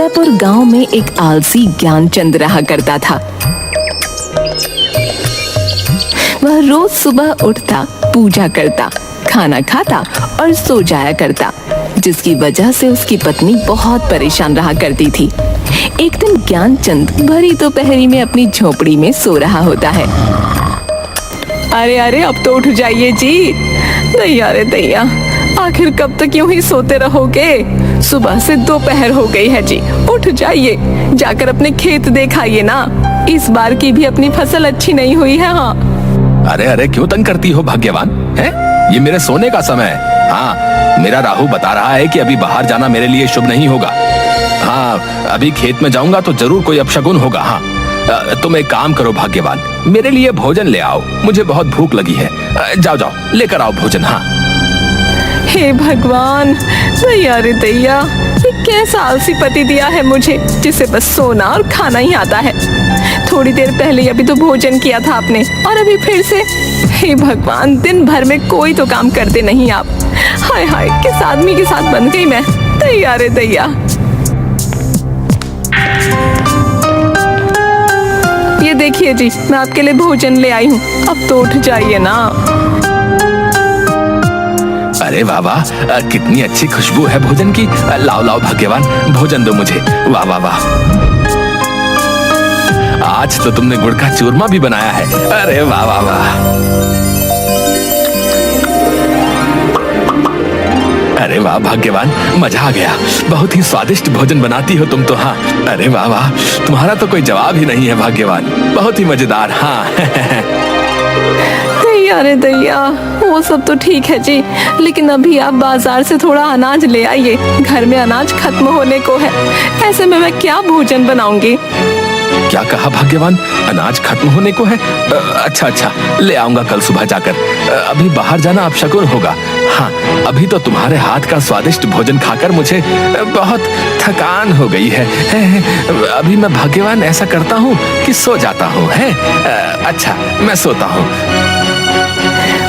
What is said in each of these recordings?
उदयपुर गांव में एक आलसी ज्ञानचंद रहा करता था। वह रोज सुबह उठता, पूजा करता, खाना खाता और सो जाया करता, जिसकी वजह से उसकी पत्नी बहुत परेशान रहा करती थी। एक दिन ज्ञानचंद भरी दोपहरी में अपनी झोपड़ी में सो रहा होता है। अरे अरे अब तो उठ जाइए जी। दैया रे दैया, आखिर कब तक यूं ही सोते रहोगे? सुबह से दोपहर हो गई है जी, उठ जाइए, जाकर अपने खेत देखाइए ना। इस बार की भी अपनी फसल अच्छी नहीं हुई है। हाँ। अरे अरे क्यों तंग करती हो भाग्यवान? है ये मेरे सोने का समय है। हाँ, मेरा राहु बता रहा है कि अभी बाहर जाना मेरे लिए शुभ नहीं होगा। हाँ, अभी खेत में जाऊंगा तो जरूर कोई अपशगुन होगा। हाँ, तुम एक काम करो भाग्यवान, मेरे लिए भोजन ले आओ, मुझे बहुत भूख लगी है। जाओ जाओ लेकर आओ भोजन। हाँ। हे भगवान, दैया रे दैया, ये कैसा आलसी पति दिया है मुझे, जिसे बस सोना और खाना ही आता है। थोड़ी देर पहले अभी तो भोजन किया था आपने, और अभी फिर से। हे भगवान, दिन भर में कोई तो काम करते नहीं आप। हाय हाय, किस आदमी के साथ बन गई मैं। दैया रे दैया। ये देखिए जी, मैं आपके लिए भोजन ले आई हूँ, अब तो उठ जाइए ना। अरे वाह वाह, कितनी अच्छी खुशबू है भोजन की। लाओ लाओ भाग्यवान, भोजन दो मुझे। वाह वाह वाह, आज तो तुमने गुड़ का चूरमा भी बनाया है। अरे वाह वाह वाह। अरे वाह भाग्यवान, मजा आ गया। बहुत ही स्वादिष्ट भोजन बनाती हो तुम तो। हाँ, अरे वाह वाह, तुम्हारा तो कोई जवाब ही नहीं है भाग्यवान, बहुत ही मजेदार। हाँ। दैया रे दैया, वो सब तो ठीक है जी, लेकिन अभी आप बाजार से थोड़ा अनाज ले आइए। घर में अनाज खत्म होने को है, ऐसे में मैं क्या भोजन बनाऊंगी? क्या कहा भाग्यवान? अनाज खत्म होने को है? अच्छा अच्छा, ले आऊंगा कल सुबह जाकर। अभी बाहर जाना अपशगुन होगा। हाँ, अभी तो तुम्हारे हाथ का स्वादिष्ट भोजन खाकर मुझे बहुत थकान हो गई है। अभी मैं भाग्यवान ऐसा करता हूँ कि सो जाता हूँ। अच्छा, मैं सोता हूँ।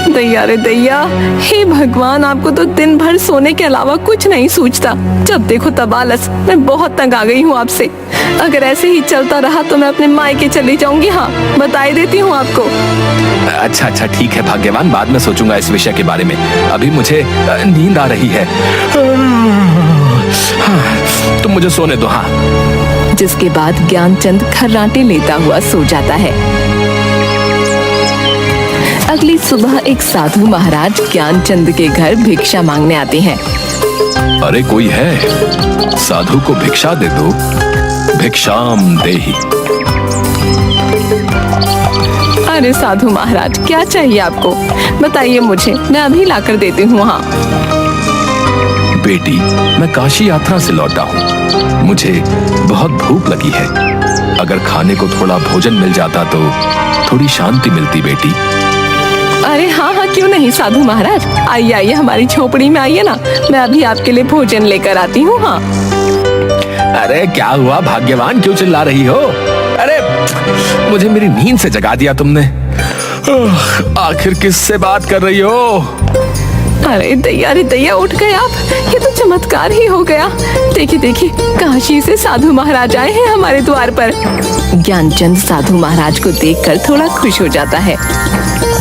दैया रे दैया, हे भगवान, आपको तो दिन भर सोने के अलावा कुछ नहीं सूझता। जब देखो तब आलस। मैं बहुत तंग आ गई हूँ आपसे। अगर ऐसे ही चलता रहा तो मैं अपने मायके चली जाऊंगी। हाँ, बताई देती हूँ आपको। अच्छा अच्छा ठीक है भाग्यवान, बाद में सोचूंगा इस विषय के बारे में। अभी मुझे नींद आ रही है। हाँ, तुम मुझे सोने दो। हाँ। जिसके बाद ज्ञानचंद खर्राटे लेता हुआ सो जाता है। अगली सुबह एक साधु महाराज ज्ञानचंद के घर भिक्षा मांगने आते हैं। अरे कोई है? साधु को भिक्षा दे दो, भिक्षाम देहि। अरे साधु महाराज, क्या चाहिए आपको? बताइए मुझे, मैं अभी लाकर देती हूँ। हाँ। बेटी, मैं काशी यात्रा से लौटा हूँ, मुझे बहुत भूख लगी है। अगर खाने को थोड़ा भोजन मिल जाता तो थोड़ी शांति मिलती बेटी। अरे हाँ हाँ, क्यों नहीं साधु महाराज, आइए आइए, हमारी झोपड़ी में आइए ना, मैं अभी आपके लिए भोजन लेकर आती हूँ। हाँ। अरे क्या हुआ भाग्यवान, क्यों चिल्ला रही हो? अरे मुझे मेरी नींद से जगा दिया तुमने। आखिर किससे बात कर रही हो? अरे दैया रे दैया, उठ गए आप, ये तो चमत्कार ही हो गया। देखिए देखिए, काशी से साधु महाराज आए हैं हमारे द्वार पर। ज्ञानचंद साधु महाराज को देखकर थोड़ा खुश हो जाता है।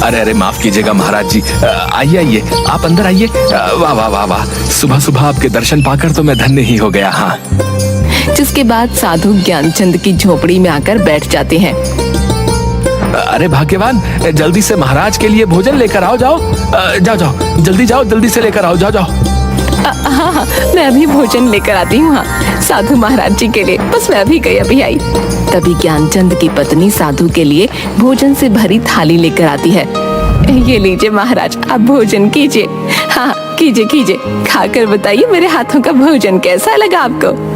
अरे अरे माफ कीजिएगा महाराज जी, आइए आइए, आप अंदर आइए। वाह वाह वाह वाह, सुबह सुबह आपके दर्शन पाकर तो मैं धन्य ही हो गया। हाँ। जिसके बाद साधु ज्ञानचंद की झोपड़ी में आकर बैठ जाते हैं। अरे भाग्यवान, जल्दी से महाराज के लिए भोजन लेकर आओ। जाओ जाओ जाओ, जल्दी जाओ, जल्दी से लेकर आओ। जाओ जाओ। हाँ हाँ, मैं अभी भोजन लेकर आती हूँ। हाँ, साधु महाराज जी के लिए, बस मैं अभी गई, अभी आई। तभी ज्ञानचंद की पत्नी साधु के लिए भोजन से भरी थाली लेकर आती है। ये लीजिए महाराज, आप भोजन कीजिए। हाँ, कीजिए कीजिए, खाकर बताइए मेरे हाथों का भोजन कैसा लगा आपको।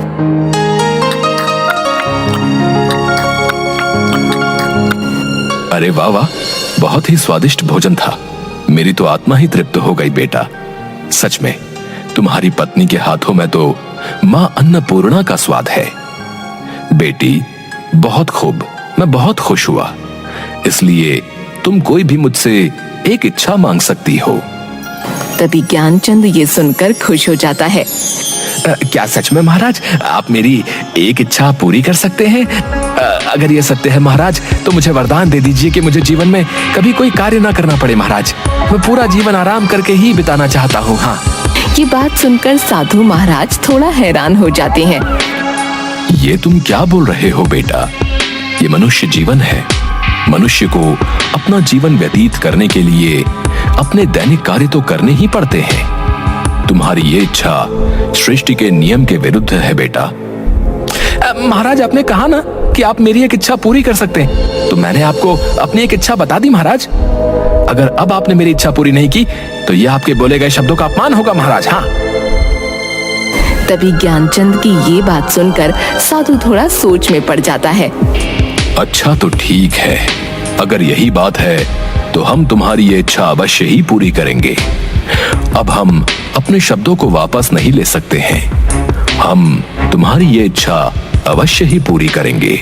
अरे वाह वाह, बहुत ही स्वादिष्ट भोजन था। मेरी तो आत्मा ही तृप्त हो गई बेटा। सच में तुम्हारी पत्नी के हाथों में तो मां अन्नपूर्णा का स्वाद है। बेटी बहुत खूब, मैं बहुत खुश हुआ। इसलिए तुम कोई भी मुझसे एक इच्छा मांग सकती हो। तभी ज्ञानचंद ये सुनकर खुश हो जाता है। क्या सच में महाराज आप मेरी एक इच्छा पूरी कर सकते हैं? अगर ये सत्य है महाराज, तो मुझे वरदान दे दीजिए कि मुझे जीवन में कभी कोई कार्य ना करना पड़े महाराज। मैं पूरा जीवन आराम करके ही बिताना चाहता हूँ। हाँ। ये बात सुनकर साधु महाराज थोड़ा हैरान हो जाते हैं। ये तुम क्या बोल रहे हो बेटा? ये मनुष्य जीवन है। मनुष्य को अपना जीवन व्यतीत करने के लिए अपने दैनिक कार्य तो करने ही पड़ते हैं। तुम्हारी ये इच्छा सृष्टि के नियम के विरुद्ध है बेटा। महाराज, आपने कहा ना कि आप मेरी एक इच्छा पूरी कर सकते हैं, तो मैंने आपको अपनी एक इच्छा बता दी महाराज। अगर अब आपने मेरी इच्छा पूरी नहीं की तो ये आपके बोले गए शब्दों का अपमान होगा महाराज। हाँ। तभी ज्ञानचंद की ये बात सुनकर साधु थोड़ा सोच में पड़ जाता है। अच्छा तो ठीक है, अगर यही बात है तो हम तुम्हारी ये इच्छा अवश्य ही पूरी करेंगे। अब हम अपने शब्दों को वापस नहीं ले सकते हैं। हम तुम्हारी ये इच्छा अवश्य ही पूरी करेंगे।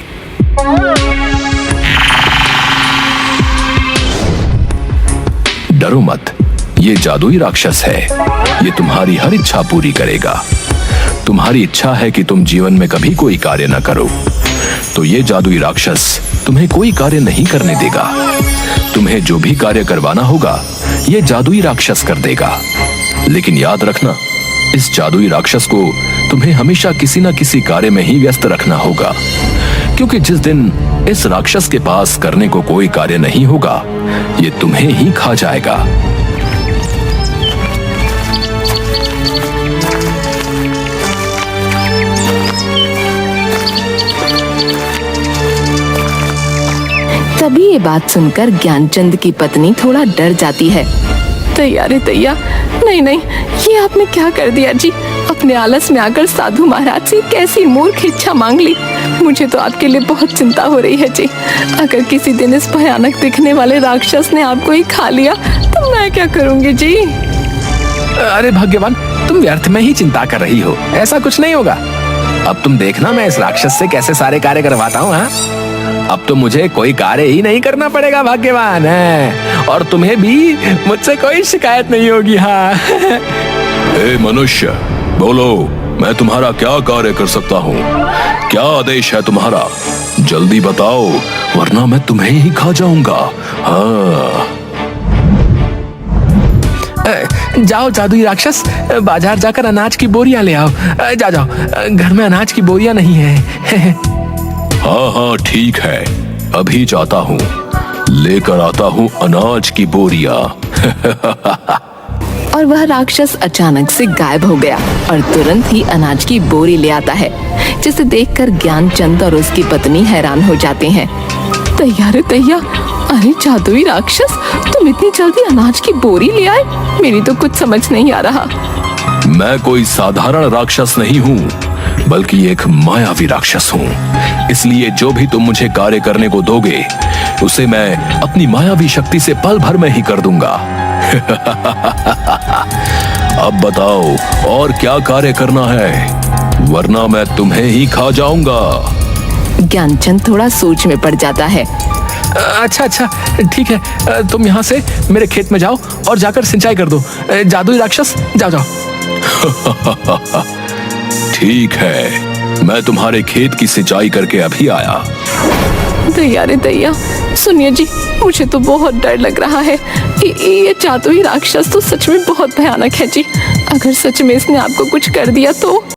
डरो मत, ये जादुई राक्षस है। ये तुम्हारी हर इच्छा पूरी करेगा। तुम्हारी इच्छा है कि तुम जीवन में कभी कोई कार्य न करो, तो ये जादुई राक्षस तुम्हें कोई कार्य नहीं करने देगा। तुम्हें जो भी कार्य करवाना होगा ये जादुई राक्षस कर देगा। लेकिन याद रखना, इस जादुई राक्षस को तुम्हें हमेशा किसी न किसी कार्य में ही व्यस्त रखना होगा, क्योंकि जिस दिन इस राक्षस के पास करने को कोई कार्य नहीं होगा, ये तुम्हें ही खा जाएगा। तभी ये बात सुनकर ज्ञानचंद की पत्नी थोड़ा डर जाती है। तैया रे तैया, नहीं नहीं, ये आपने क्या कर दिया जी? अपने आलस में आकर साधु महाराज से कैसी मूर्ख इच्छा मांग ली। मुझे तो आपके लिए बहुत चिंता हो रही है जी। अगर किसी दिन इस भयानक दिखने वाले राक्षस ने आपको ही खा लिया तो मैं क्या करूंगी जी? अरे भाग्यवान, तुम व्यर्थ में ही चिंता कर रही हो। ऐसा कुछ नहीं होगा। अब तुम देखना मैं इस राक्षस से कैसे सारे कार्य करवाता हूँ। हाँ, अब तो मुझे कोई कार्य ही नहीं करना पड़ेगा भाग्यवान है, और तुम्हें भी मुझसे कोई शिकायत नहीं होगी। हाँ। ए मनुष्य, बोलो, मैं तुम्हारा क्या कार्य कर सकता हूँ? क्या आदेश है तुम्हारा? जल्दी बताओ, वरना मैं तुम्हें ही खा जाऊंगा। हाँ। जाओ जादुई राक्षस, बाजार जाकर अनाज की बोरियां ले आओ। जा जाओ, घर में अनाज की बोरियां नहीं है। हाँ हाँ ठीक है, अभी जाता हूँ, लेकर आता हूँ अनाज की बोरियां। और वह राक्षस अचानक से गायब हो गया और तुरंत ही अनाज की बोरी ले आता है, जिसे देखकर ज्ञानचंद और उसकी पत्नी हैरान हो जाते हैं। तैया रे तैया, अरे जादुई राक्षस, तुम इतनी जल्दी अनाज की बोरी ले आए? मेरी तो कुछ समझ नहीं आ रहा। मैं कोई साधारण राक्षस नहीं हूँ, बल्कि एक मायावी राक्षस हूँ। इसलिए जो भी तुम मुझे कार्य करने को दोगे, उसे मैं अपनी मायावी शक्ति से पल भर में ही कर दूंगा। अब बताओ और क्या कार्य करना है, वरना मैं तुम्हें ही खा जाऊंगा। ज्ञानचंद थोड़ा सोच में पड़ जाता है। अच्छा अच्छा ठीक है, तुम यहाँ से मेरे खेत में जाओ और जाकर सिंचाई कर दो। जादुई राक्षस, जाओ जाओ। ठीक है, मैं तुम्हारे खेत की सिंचाई करके अभी आया। दैया रे दैया, सुनिए जी, मुझे तो बहुत डर लग रहा है। ये जादुई राक्षस तो सच में बहुत भयानक है जी। अगर सच में इसने आपको कुछ कर दिया तो